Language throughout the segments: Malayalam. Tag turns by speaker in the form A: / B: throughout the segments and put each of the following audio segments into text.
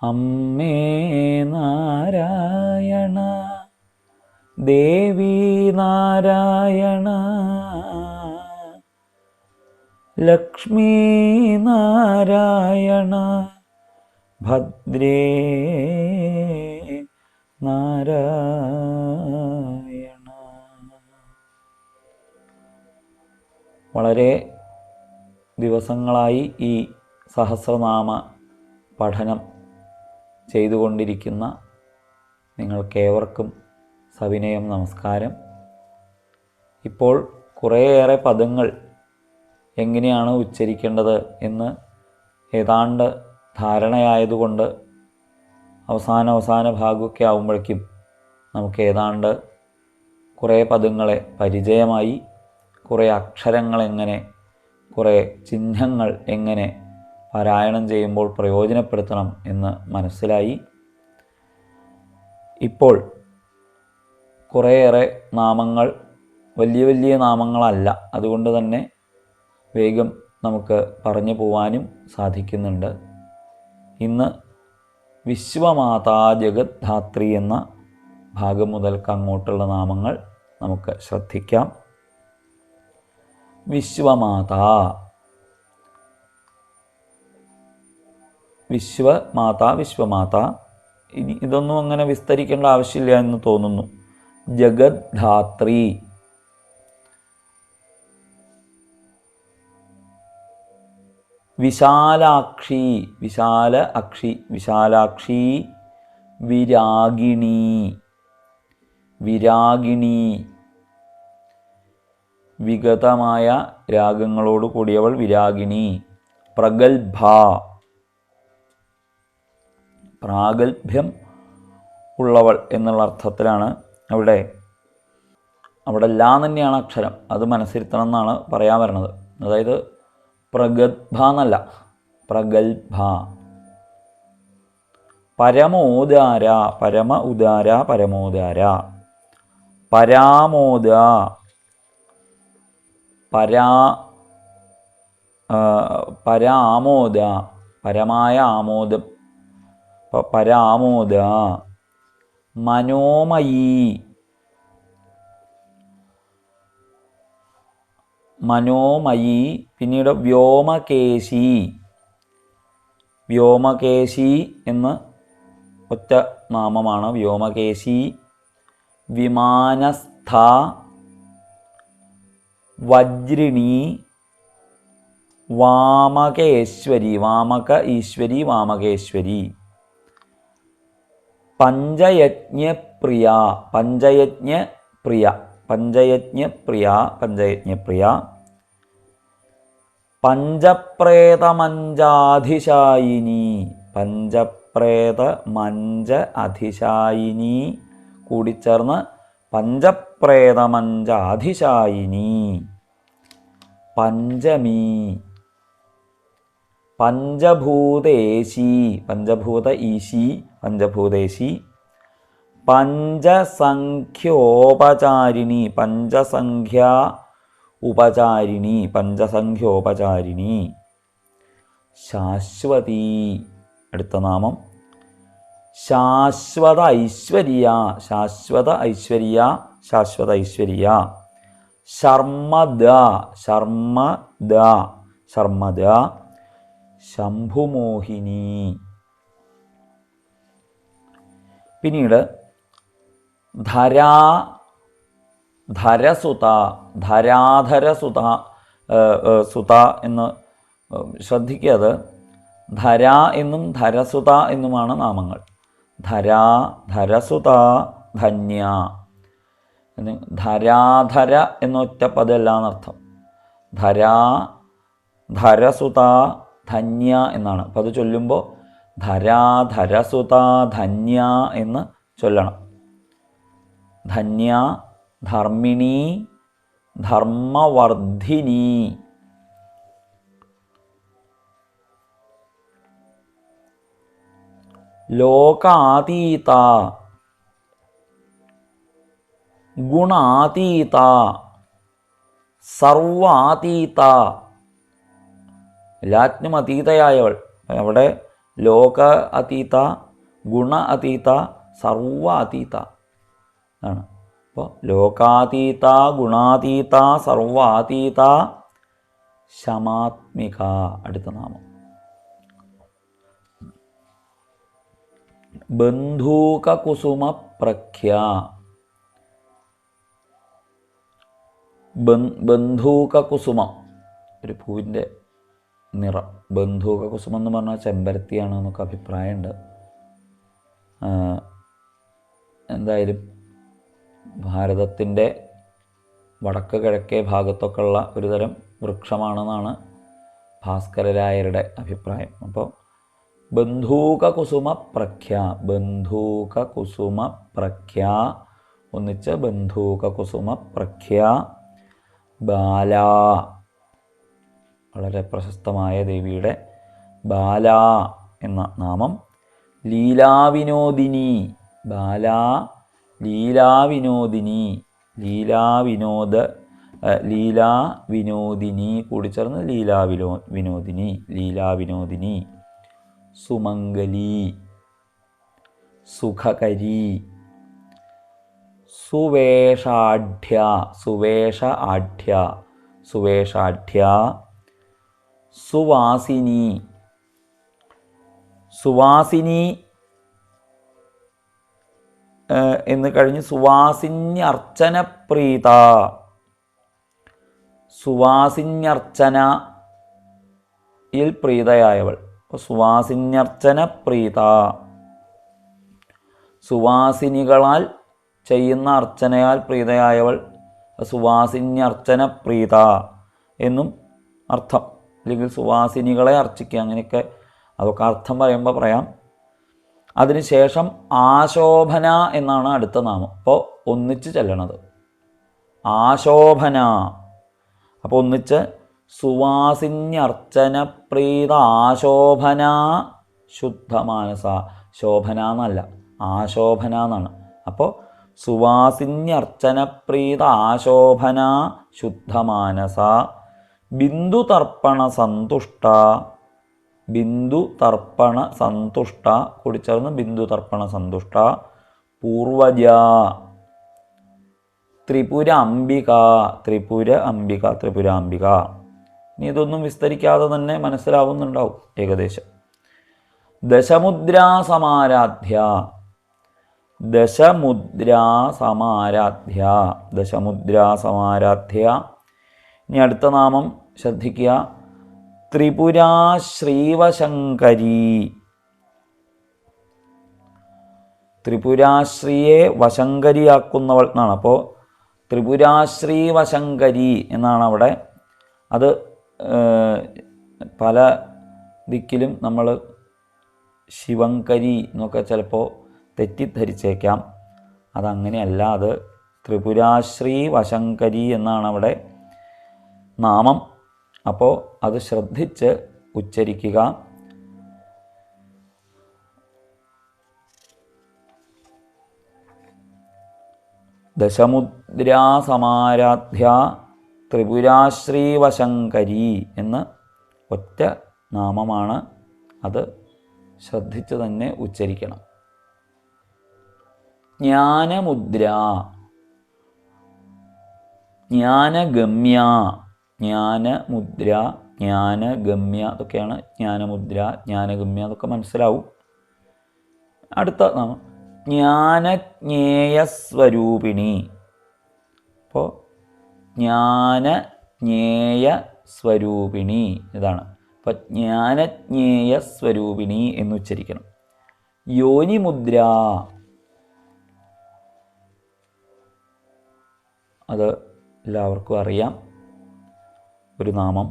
A: അമ്മേ നാരായണ ദേവി നാരായണ ലക്ഷ്മീ നാരായണ ഭദ്രേ നാരായണ. വളരെ ദിവസങ്ങളായി ഈ സഹസ്രനാമ പഠനം ചെയ്തുകൊണ്ടിരിക്കുന്ന നിങ്ങൾക്കേവർക്കും സവിനയം നമസ്കാരം. ഇപ്പോൾ കുറേയേറെ പദങ്ങൾ എങ്ങനെയാണ് ഉച്ചരിക്കേണ്ടത് എന്ന് ഏതാണ്ട് ധാരണയായതുകൊണ്ട് അവസാന ഭാഗമൊക്കെ ആകുമ്പോഴേക്കും നമുക്ക് ഏതാണ്ട് കുറേ പദങ്ങളെ പരിചയമായി, കുറേ അക്ഷരങ്ങൾ എങ്ങനെ, കുറേ ചിഹ്നങ്ങൾ എങ്ങനെ പാരായണം ചെയ്യുമ്പോൾ പ്രയോജനപ്പെടുത്തണം എന്ന് മനസ്സിലായി. ഇപ്പോൾ കുറേയേറെ നാമങ്ങൾ വലിയ നാമങ്ങളല്ല, അതുകൊണ്ട് തന്നെ വേഗം നമുക്ക് പറഞ്ഞു പോവാനും സാധിക്കുന്നുണ്ട്. ഇന്ന് വിശ്വമാതാ ജഗദ്ധാത്രി എന്ന ഭാഗം മുതൽക്ക് അങ്ങോട്ടുള്ള നാമങ്ങൾ നമുക്ക് ശ്രദ്ധിക്കാം. വിശ്വമാതാ, വിശ്വമാതാ. ഇനി ഇതൊന്നും അങ്ങനെ വിസ്തരിക്കേണ്ട ആവശ്യമില്ല എന്ന് തോന്നുന്നു. ജഗദ്ധാത്രി, വിശാലാക്ഷി, വിശാലാക്ഷി, വിരാഗിണി, വിഗതമായ രാഗങ്ങളോട് കൂടിയവൾ വിരാഗിണി. പ്രഗൽഭ, പ്രാഗൽഭ്യം ഉള്ളവൾ എന്നുള്ള അർത്ഥത്തിലാണ്. അവിടെ ലാ തന്നെയാണ് അക്ഷരം, അത് മനസ്സിരുത്തണം എന്നാണ് പറയാൻ വരുന്നത്. അതായത് പ്രഗൽഭ എന്നല്ല, പ്രഗൽഭ. പരമോദാര, പരമോദാര. പരാമോദ, പരാമോദ, പരമായ ആമോദം, പരാമോദ. മനോമയി, പിന്നീട് വ്യോമകേശി എന്ന് ഒറ്റ നാമമാണ് വ്യോമകേശി. വിമാനസ്ഥ, വജ്രിണി, വാമകേശ്വരി, വാമകേശ്വരി. പഞ്ചയജ്ഞപ്രിയ, പഞ്ചപ്രേതമഞ്ചാധിശായിനി, അധിശായിനി കൂടിച്ചേർന്ന് പഞ്ചപ്രേതമഞ്ചാധിശായിനി. പഞ്ചമി, പഞ്ചഭൂതേശി, പഞ്ചഭൂതേശി. പഞ്ചസംഖ്യോപചാരിണി, പഞ്ചസംഖ്യോപചാരിണി. ശാശ്വതി, അടുത്ത നാമം. ശാശ്വത ഐശ്വര്യ. ശർമ്മദ, ശംഭുമോഹിനി. പിന്നീട് ധരസുത, സുത എന്ന് ശ്രദ്ധിക്കുക. ധര എന്നും ധരസുത എന്നുമാണ് നാമങ്ങൾ. ധരസുത, ധന്യ. ധരാധര എന്നൊറ്റ പദമല്ല എന്നർത്ഥം. ധരസുത, ധന്യ എന്നാണ്. അപ്പം അത് ചൊല്ലുമ്പോൾ ധരസുത, ധന്യ എന്ന് ചൊല്ലണം. ധന്യ, ധർമ്മിണി, ധർമ്മവർദ്ധിനി. ലോകാതീത, ഗുണാതീത, സർവാതീത, എല്ലാറ്റിനും അതീതയായവൾ. അവിടെ ലോക അതീത, ഗുണ അതീത, സർവ അതീത ആണ്. അപ്പോൾ ലോകാതീത, ഗുണാതീത, സർവാതീത, ശമാത്മിക അടുത്ത നാമം. ബന്ധൂകകുസുമ പ്രഖ്യ. ബന്ധൂകകുസുമം ഒരു പൂവിൻ്റെ നിറം. ബന്ധൂകകുസുമം എന്ന് പറഞ്ഞാൽ ചെമ്പരത്തിയാണ് എന്നൊക്കെ അഭിപ്രായമുണ്ട്. എന്തായാലും ഭാരതത്തിൻ്റെ വടക്ക് കിഴക്കേ ഭാഗത്തൊക്കെ ഉള്ള ഒരു തരം വൃക്ഷമാണെന്നാണ് ഭാസ്കരരായരുടെ അഭിപ്രായം. അപ്പോൾ ബന്ധൂകകുസുമ പ്രഖ്യ, ബന്ധൂകകുസുമ പ്രഖ്യ, ഒന്നിച്ച് ബന്ധൂകകുസുമ പ്രഖ്യ. ബാല, വളരെ പ്രശസ്തമായ ദേവിയുടെ ബാല എന്ന നാമം. ലീലാവിനോദിനി, ബാല ലീലാവിനോദിനി, ലീലാവിനോദിനി കൂടിച്ചേർന്ന് വിനോദിനി, ലീലാവിനോദിനി. സുമംഗലി, സുഖകരി, സുവേഷാഢ്യ, സുവേഷാഢ്യ, സുവാസിനി, സുവാസിനി എന്ന് കഴിഞ്ഞ് സുവാസിന്യർച്ചനപ്രീത, സുവാസിന്യർച്ചനയിൽ പ്രീതയായവൾ. സുവാസിന്യർച്ചനപ്രീത, സുവാസിനികളാൽ ചെയ്യുന്ന അർച്ചനയാൽ പ്രീതയായവൾ, സുവാസിന്യർച്ചനപ്രീത എന്നും അർത്ഥം. അല്ലെങ്കിൽ സുവാസിനികളെ അർച്ചിക്കുക, അങ്ങനെയൊക്കെ അതൊക്കെ അർത്ഥം പറയുമ്പോൾ പറയാം. അതിനുശേഷം ആശോഭന എന്നാണ് അടുത്ത നാമം. അപ്പോൾ ഒന്നിച്ച് ചെല്ലണത് ആശോഭന. അപ്പോൾ ഒന്നിച്ച് സുവാസിന്യർച്ചനപ്രീത ആശോഭന ശുദ്ധമാനസ. ശോഭന എന്നല്ല, ആശോഭന എന്നാണ്. അപ്പോൾ സുവാസിന്യർച്ചനപ്രീത ആശോഭന ശുദ്ധമാനസ. ബിന്ദുതർപ്പണ സന്തുഷ്ട, ബിന്ദുതർപ്പണ സന്തുഷ്ട കൂടിച്ചേർന്ന് ബിന്ദുതർപ്പണ സന്തുഷ്ട. പൂർവജ, ത്രിപുര അംബിക, ത്രിപുരാംബിക. ഇനി ഇതൊന്നും വിസ്തരിക്കാതെ തന്നെ മനസ്സിലാവുന്നുണ്ടാവും ഏകദേശം. ദശമുദ്രാസമാരാധ്യ, ദശമുദ്രാസമാരാധ്യ. ഇനി അടുത്ത നാമം ശ്രദ്ധിക്കുക. ത്രിപുരാ ശ്രീവശങ്കരി, ത്രിപുരാശ്രീയെ വശങ്കരിയാക്കുന്നവൾ എന്നാണ്. അപ്പോൾ ത്രിപുരാശ്രീ വശങ്കരി എന്നാണ് അവിടെ. അത് പല ദിക്കിലും നമ്മൾ ശിവങ്കരി എന്നൊക്കെ ചിലപ്പോൾ തെറ്റിദ്ധരിച്ചേക്കാം. അതങ്ങനെയല്ല, അത് ത്രിപുരാശ്രീ വശങ്കരി എന്നാണ് അവിടെ നാമം. അപ്പോൾ അത് ശ്രദ്ധിച്ച് ഉച്ചരിക്കുക. ദശമുദ്രാസമാരാധ്യ ത്രിപുരാശ്രീവശങ്കരി എന്ന് ഒറ്റ നാമമാണ്. അത് ശ്രദ്ധിച്ച് തന്നെ ഉച്ചരിക്കണം. ജ്ഞാനമുദ്ര, ജ്ഞാനഗമ്യ, ജ്ഞാനമുദ്ര, ജ്ഞാനഗമ്യ, അതൊക്കെയാണ് ജ്ഞാനമുദ്ര, ജ്ഞാനഗമ്യ, അതൊക്കെ മനസ്സിലാവും. അടുത്ത നാമം ജ്ഞാനജ്ഞേയസ്വരൂപിണി. അപ്പോൾ ജ്ഞാനജ്ഞേയസ്വരൂപിണി ഇതാണ്. അപ്പോൾ ജ്ഞാനജ്ഞേയസ്വരൂപിണി എന്നുച്ചരിക്കണം. യോനിമുദ്ര, അത് എല്ലാവർക്കും അറിയാം ഒരു നാമം.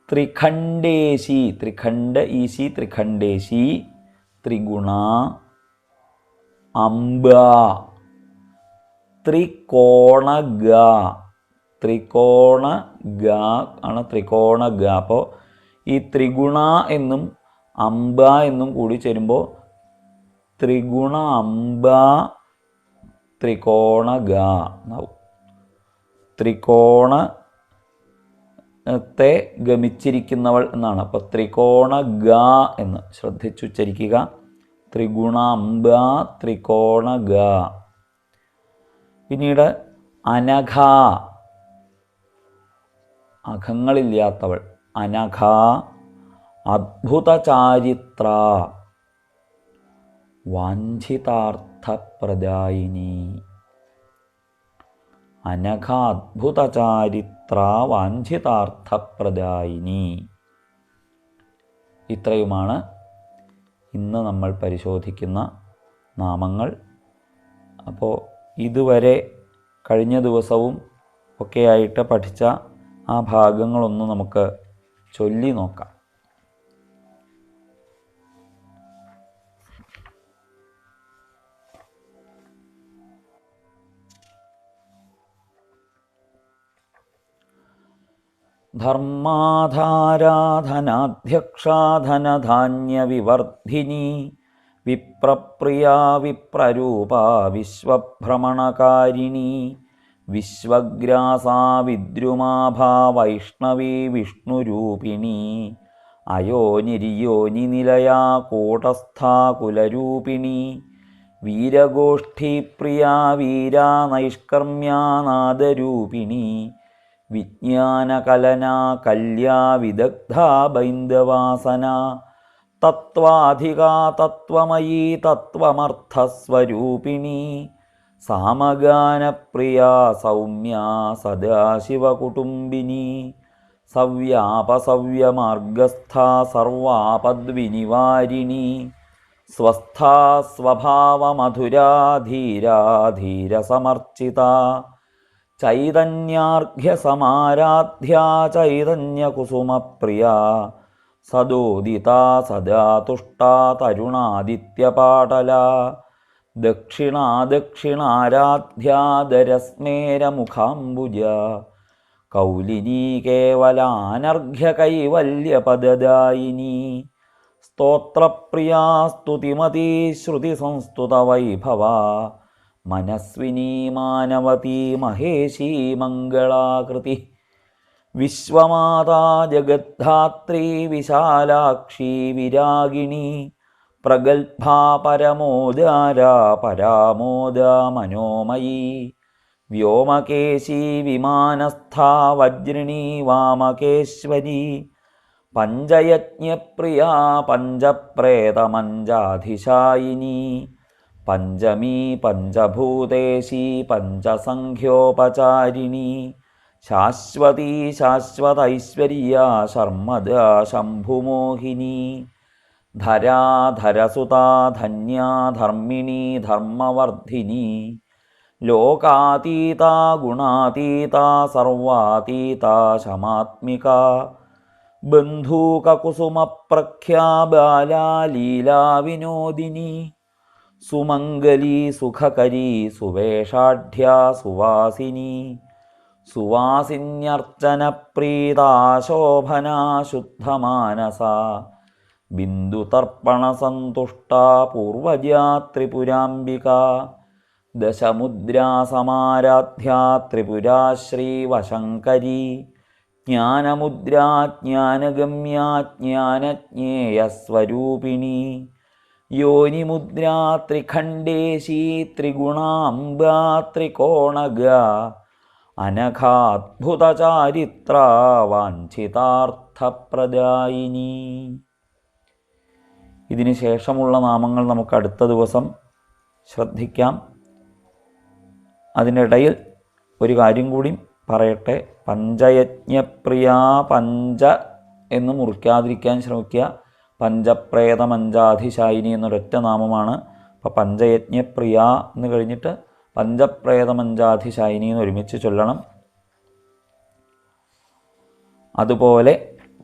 A: ത്രിഖണ്ഡേശി, ത്രിഖണ്ഡ ഈശി, ത്രിഖണ്ഡേശി, ത്രിഗുണ, അംബ, ത്രികോണഗ, ത്രികോണഗ ആണ്, ത്രികോണഗ. അപ്പോൾ ഈ ത്രിഗുണ എന്നും അംബ എന്നും കൂടി ചേരുമ്പോൾ ത്രിഗുണ അംബ ത്രികോണഗ എന്നാവും. ത്രികോണ ത്തെ ഗമിച്ചിരിക്കുന്നവൾ എന്നാണ്. അപ്പോൾ ത്രികോണ ഗ എന്ന് ശ്രദ്ധിച്ചുച്ചരിക്കുക. ത്രിഗുണാംബ ത്രികോണ ഗ. പിന്നീട് അനഘ, അഖങ്ങളില്ലാത്തവൾ. അനഘ അദ്ഭുത ചാരിത്ര വാഞ്ചിതാർത്ഥപ്രദായിനി. അനഘ അദ്ഭുത ചാരിത്ര വാഞ്ചിതാർത്ഥപ്രദായിനി. ഇത്രയുമാണ് ഇന്ന് നമ്മൾ പരിശോധിക്കുന്ന നാമങ്ങൾ. അപ്പോൾ ഇതുവരെ കഴിഞ്ഞ ദിവസവും ഒക്കെയായിട്ട് പഠിച്ച ആ ഭാഗങ്ങളൊന്ന് നമുക്ക് ചൊല്ലി നോക്കാം. ധർമാധാരാധനാധ്യക്ഷാധനധാന്യവിവർദ്ധിനി വിപ്രപ്രിയാ വിപ്രരൂപാ വിശ്വഭ്രമണകാരിണി വിശ്വഗ്രാസാ വിദ്രുമാഭാ വൈഷ്ണവീ വിഷ്ണുരൂപിണി അയോനിര്യോനി നിലയാ കൂടസ്ഥാ കുലരൂപിണി വീരഗോഷ്ഠീപ്രിയാ വീരാ നൈഷ്കർമ്മ്യാ നാദരൂപിണി വിജ്ഞാനകലനാ കല്യാ വിദഗ്ധാ ബൈന്ദവാസന തത്വാധികാ തത്വമയീ തത്വമർത്ഥസ്വരൂപിണി സാമഗാനപ്രിയാ സൗമ്യാ സദാശിവകുടുംബിനി സവ്യാപസവ്യമാർഗസ്ഥാ സർവാപദ്വിനിവാരിണി സ്വസ്ഥാ സ്വഭാവമധുരാ ധീരാ ധീരസമർച്ചിതാ ചൈതന്യാർഘ്യസമാരാധ്യാ ചൈതന്യകുസുമപ്രിയാ സദോദിതാ സദാ തുഷ്ടാ തരുണാദിത്യപാടലാ ദക്ഷിണാ ദക്ഷിണാരാധ്യാ ദരസ്മേരമുഖാംബുജ കൗലിനീ കേവലാനർഘ്യകൈവല്യപദദായിനി സ്തോത്രപ്രിയാ സ്തുതിമതീ ശ്രുതിസംസ്തുതവൈഭവാ മനസ്വിനീ മാനവതീ മഹേശീ മംഗളാകൃതി വിശ്വമാതാ ജഗദ്ധാത്രീ വിശാലാക്ഷി വിരാഗിണി പ്രഗൽഭാ പരമോദാരാ പരാമോദാ മനോമയീ വ്യോമകേശീ വിമാനസ്ഥാ വജ്രിണീ വാമകേശ്വരീ പഞ്ചയജ്ഞപ്രിയാ പഞ്ചപ്രേതമഞ്ചാധിശായിനി പഞ്ചമീ പഞ്ചഭൂതേശീ പഞ്ചസംഖ്യോപചാരിണി ശാശ്വതീ ശാശ്വതൈശ്വര്യാ ശർമ്മദാ ശംഭുമോഹിനി ധരാധരസുതാ ധന്യാ ധർമ്മിണീ ധർമ്മവർദ്ധിനി ലോകാതീതാ ഗുണാതീതാ സർവാതീതാ ശമാത്മികാ ബന്ധൂകകുസുമപ്രഖ്യാ ബാലാ ലീലാ വിനോദിനി സുമംഗലീ സുഖകരീ സുവേഷാഢ്യാ സുവാസിനി സുവാസിന്യർച്ചനപ്രീതാ ശോഭനാ ശുദ്ധമാനസാ ബിന്ദുതർപ്പണസന്തുഷ്ടാ പൂർവജാ ത്രിപുരാംബികാ ദശമുദ്രാ സമാരാധ്യാ ത്രിപുരാ ശ്രീവശങ്കരീ ജ്ഞാനമുദ്രാ ജ്ഞാനഗമ്യാ ജ്ഞാനജ്ഞേയസ്വരൂപിണി യോനിമുദ്രാ ത്രിഖണ്ഡേശീ ത്രിഗുണാംബാ ത്രികോണഗാ അനഘാദ്ഭുതചാരിത്രാ വാഞ്ചിതാർത്ഥപ്രദായിനി. ഇതിന് ശേഷമുള്ള നാമങ്ങൾ നമുക്ക് അടുത്ത ദിവസം ശ്രദ്ധിക്കാം. അതിനിടയിൽ ഒരു കാര്യം കൂടി പറയട്ടെ. പഞ്ചയജ്ഞപ്രിയാ, പഞ്ച എന്ന് മുറിക്കാതിരിക്കാൻ ശ്രമിക്കുക. പഞ്ചപ്രേതമഞ്ചാധിശായിനി എന്നൊരൊറ്റ നാമമാണ്. അപ്പോൾ പഞ്ചയജ്ഞപ്രിയ എന്ന് കഴിഞ്ഞിട്ട് പഞ്ചപ്രേതമഞ്ചാധിശായിനി എന്ന് ഒരുമിച്ച് ചൊല്ലണം. അതുപോലെ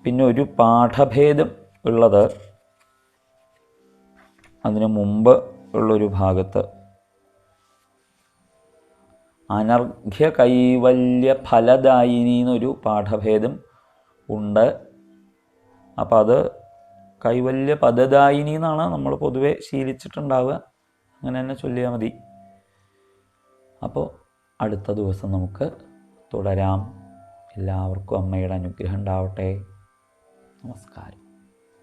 A: പിന്നെ ഒരു പാഠഭേദം ഉള്ളത് അതിനു മുമ്പ് ഉള്ളൊരു ഭാഗത്ത് അനർഘ്യ കൈവല്യ ഫലദായിനി എന്നൊരു പാഠഭേദം ഉണ്ട്. അപ്പോൾ അത് കൈവല്യ പദദായിനി എന്നാണ് നമ്മൾ പൊതുവെ ശീലിച്ചിട്ടുണ്ടാവുക. അങ്ങനെ തന്നെ ചൊല്ലിയാൽ മതി. അപ്പോൾ അടുത്ത ദിവസം നമുക്ക് തുടരാം. എല്ലാവർക്കും അമ്മയുടെ അനുഗ്രഹം ഉണ്ടാവട്ടെ. നമസ്കാരം.